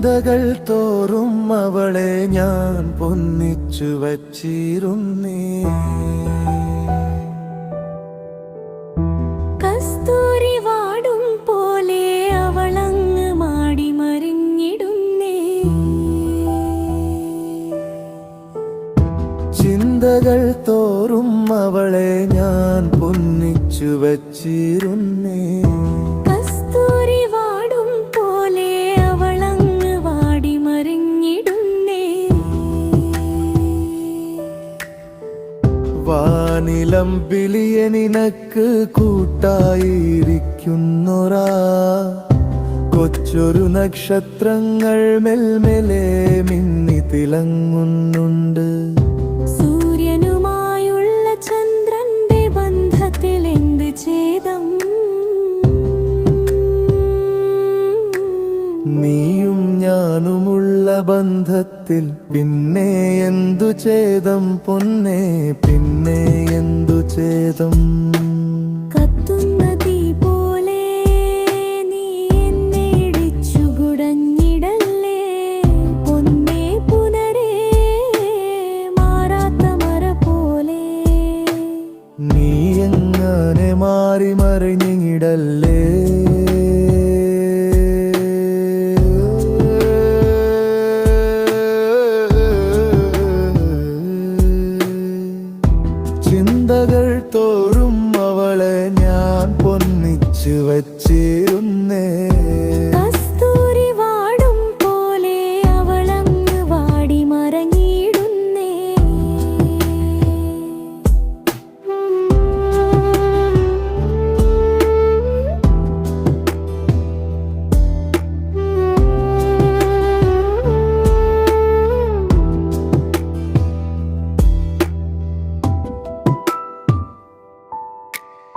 ചിന്തകൾ തോറും അവളെ ഞാൻ പൊന്നിച്ചു വച്ചിരുന്നേ. കസ്തൂരി വാടും പോലെ അവളങ്ങ് മാടി മറിഞ്ഞിടുന്നേ. ചിന്തകൾ തോറും അവളെ ഞാൻ പൊന്നിച്ചു വച്ചിരുന്നേ. വാനിലം വിളിയ നിനക്ക് കൂട്ടായിരിക്കുന്നൊരാ കൊച്ചൊരു നക്ഷത്രങ്ങൾ മെല്മെലെ മിന്നി തിളങ്ങുന്നുണ്ട്. സൂര്യനുമായുള്ള ചന്ദ്രന്റെ ബന്ധത്തിൽ എന്ത് ഛേദം, നീയും ഞാനുമുള്ള ബന്ധത്തിൽ പിന്നെ എന്തു ഛേദം പൊന്നേ, പിന്നെ എന്തു ഛേദം. കത്തുന്ന തീ പോലെ നീ എന്നെ ഇടിച്ചു കുടഞ്ഞിടല്ലേ പൊന്നേ, പുനരേ മാറാത്ത മര പോലെ. നീ എങ്ങനെ മാറി മറിഞ്ഞിടല്ലേ. ചിന്തകൾ തോറും അവളെ ഞാൻ പൊന്നിച്ചു വച്ചിരുന്നേ.